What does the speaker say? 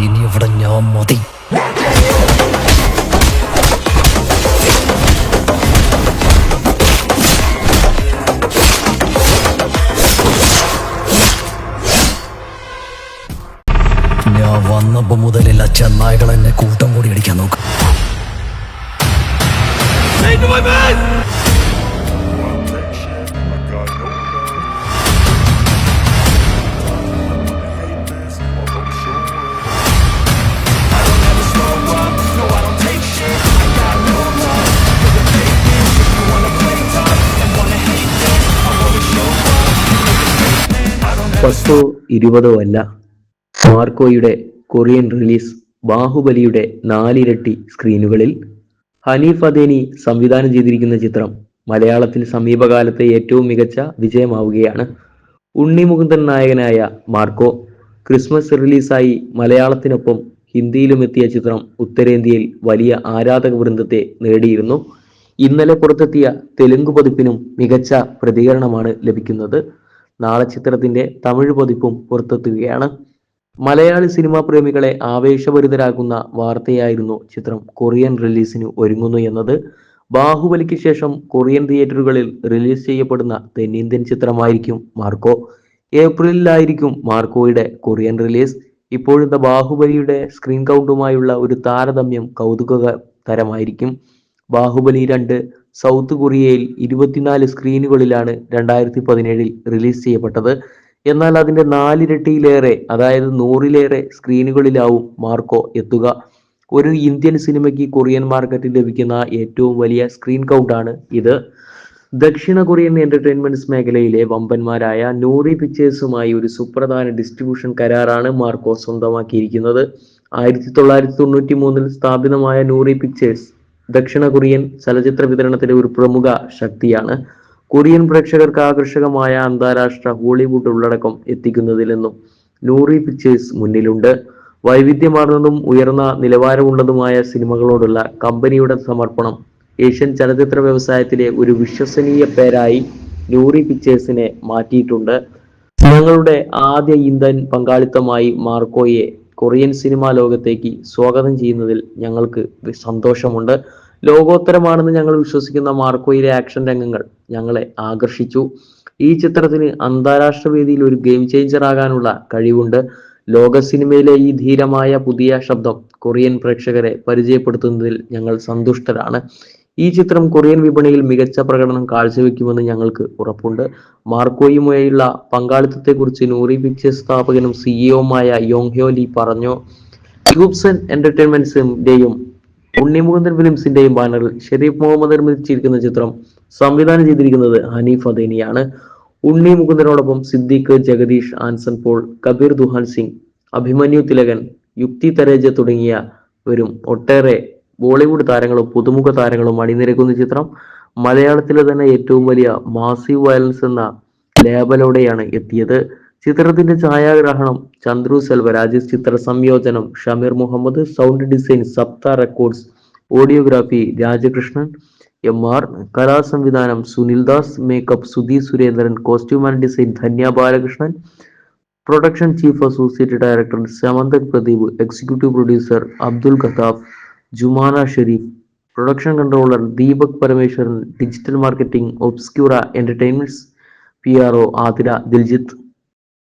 ഇനി ഇവിടെ ഞാൻ മതി. ഞാൻ വന്നപ്പോ മുതലില്ല ചെന്നായ്കൾ എന്നെ കൂട്ടം കൂടി അടിക്കാൻ നോക്കും. പത്തോ 20 അല്ല, മാർക്കോയുടെ കൊറിയൻ റിലീസ് ബാഹുബലിയുടെ 4 ഇരട്ടി സ്ക്രീനുകളിൽ. ഹനീഫ് അദേനി സംവിധാനം ചെയ്തിരിക്കുന്ന ചിത്രം മലയാളത്തിൽ സമീപകാലത്തെ ഏറ്റവും മികച്ച വിജയമാവുകയാണ്. ഉണ്ണി മുകുന്ദൻ നായകനായ മാർക്കോ ക്രിസ്മസ് റിലീസായി മലയാളത്തിനൊപ്പം ഹിന്ദിയിലും എത്തിയ ചിത്രം ഉത്തരേന്ത്യയിൽ വലിയ ആരാധക വൃന്ദത്തെ നേടിയിരുന്നു. ഇന്നലെ പുറത്തെത്തിയ തെലുങ്ക് പതിപ്പിനും മികച്ച പ്രതികരണമാണ് ലഭിക്കുന്നത്. നാളെ ചിത്രത്തിന്റെ തമിഴ് പതിപ്പും പുറത്തെത്തുകയാണ്. മലയാളി സിനിമാ പ്രേമികളെ ആവേശഭരിതരാക്കുന്ന വാർത്തയായിരുന്നു ചിത്രം കൊറിയൻ റിലീസിന് ഒരുങ്ങുന്നു എന്നത്. ബാഹുബലിക്ക് ശേഷം കൊറിയൻ തിയേറ്ററുകളിൽ റിലീസ് ചെയ്യപ്പെടുന്ന തെന്നിന്ത്യൻ ചിത്രമായിരിക്കും മാർക്കോ. ഏപ്രിലിലായിരിക്കും മാർക്കോയുടെ കൊറിയൻ റിലീസ്. ഇപ്പോഴത്തെ ബാഹുബലിയുടെ സ്ക്രീൻ കൗണ്ടുമായുള്ള ഒരു താരതമ്യം കൗതുകകരമായിരിക്കും. ബാഹുബലി 2 സൗത്ത് കൊറിയയിൽ 24 സ്ക്രീനുകളിലാണ് 2017 റിലീസ് ചെയ്യപ്പെട്ടത്. എന്നാൽ അതിന്റെ 4 ഇരട്ടിയിലേറെ, അതായത് 100-ലേറെ സ്ക്രീനുകളിലാവും മാർക്കോ എത്തുക. ഒരു ഇന്ത്യൻ സിനിമയ്ക്ക് കൊറിയൻ മാർക്കറ്റിൽ ലഭിക്കുന്ന ഏറ്റവും വലിയ സ്ക്രീൻ കൗണ്ടാണ് ഇത്. ദക്ഷിണ കൊറിയൻ എന്റർടൈൻമെന്റ്സ് മേഖലയിലെ വമ്പന്മാരായ നൂറി പിക്ചേഴ്സുമായി ഒരു സുപ്രധാന ഡിസ്ട്രിബ്യൂഷൻ കരാറാണ് മാർക്കോ സ്വന്തമാക്കിയിരിക്കുന്നത്. 1993 സ്ഥാപിതമായ നൂറി പിക്ചേഴ്സ് ദക്ഷിണ കൊറിയൻ ചലച്ചിത്ര വിതരണത്തിലെ ഒരു പ്രമുഖ ശക്തിയാണ്. കൊറിയൻ പ്രേക്ഷകർക്ക് ആകർഷകമായ അന്താരാഷ്ട്ര ഹോളിവുഡ് ഉള്ളടക്കം എത്തിക്കുന്നതിലെന്നും നൂറി പിക്ചേഴ്സ് മുന്നിലുണ്ട്. വൈവിധ്യമാർന്നതും ഉയർന്ന നിലവാരമുള്ളതുമായ സിനിമകളോടുള്ള കമ്പനിയുടെ സമർപ്പണം ഏഷ്യൻ ചലച്ചിത്ര വ്യവസായത്തിലെ ഒരു വിശ്വസനീയ പേരായി നൂറി പിക്ചേഴ്സിനെ മാറ്റിയിട്ടുണ്ട്. ഞങ്ങളുടെ ആദ്യ ഇന്ത്യൻ പങ്കാളിത്തമായി മാർക്കോയെ കൊറിയൻ സിനിമാ ലോകത്തേക്ക് സ്വാഗതം ചെയ്യുന്നതിൽ ഞങ്ങൾക്ക് സന്തോഷമുണ്ട്. ലോകോത്തരമാണെന്ന് ഞങ്ങൾ വിശ്വസിക്കുന്ന മാർക്കോയിലെ ആക്ഷൻ രംഗങ്ങൾ ഞങ്ങളെ ആകർഷിച്ചു. ഈ ചിത്രത്തിന് അന്താരാഷ്ട്ര വേദിയിൽ ഒരു ഗെയിം ചേഞ്ചർ ആകാനുള്ള കഴിവുണ്ട്. ലോക സിനിമയിലെ ഈ ധീരമായ പുതിയ ശബ്ദം കൊറിയൻ പ്രേക്ഷകരെ പരിചയപ്പെടുത്തുന്നതിൽ ഞങ്ങൾ സന്തുഷ്ടരാണ്. ഈ ചിത്രം കൊറിയൻ വിപണിയിൽ മികച്ച പ്രകടനം കാഴ്ചവെക്കുമെന്ന് ഞങ്ങൾക്ക് ഉറപ്പുണ്ട്. മാർക്കോയുമായുള്ള പങ്കാളിത്തത്തെക്കുറിച്ച് നൂറി പിക്ചേഴ്സ് സ്ഥാപകനും സിഇഒയുമായ യോങ് ഹ്യോ ലീ പറഞ്ഞു. യൂബ്സൺ എന്റർടൈൻമെന്റ്സിന്റെയും ഉണ്ണിമുകുന്ദൻ ഫിലിംസിന്റെയും ബാനറിൽ ഷെരീഫ് മുഹമ്മദ് നിർമ്മിച്ചിരിക്കുന്ന ചിത്രം സംവിധാനം ചെയ്തിരിക്കുന്നത് ഹനീഫ് അദേനിയാണ്. ഉണ്ണി മുകുന്ദനോടൊപ്പം സിദ്ദീഖ്, ജഗദീഷ്, ആൻസൺ പോൾ, കബീർ ദുഹാൻ സിംഗ്, അഭിമന്യു തിലകൻ, യുക്തി തരേജ തുടങ്ങിയവരും ഒട്ടേറെ ബോളിവുഡ് താരങ്ങളും പുതുമുഖ താരങ്ങളും അണിനിരക്കുന്ന ചിത്രം മലയാളത്തിലെ തന്നെ ഏറ്റവും വലിയ മാസീവ് വയലൻസ് എന്ന ലേബലോടെയാണ് എത്തിയത്. ചിത്രത്തിന്റെ ഛായാഗ്രഹണം ചന്ദ്രു സെൽവരാജ്, ചിത്ര സംയോജനം Shameer Muhammad, sound design Saptha records, audiography Rajakrishnan MR, കലാസംവിധാനം Sunil Das, makeup Sudhi Surendran, costume and design Dhanya Balakrishnan, production chief associate director Samanthak Pradeep, executive producer Abdul Khathaf, Jumana Shereef, production controller Deepak Parameswaran, digital marketing Obscura Entertainments, PRO Athira Diljith.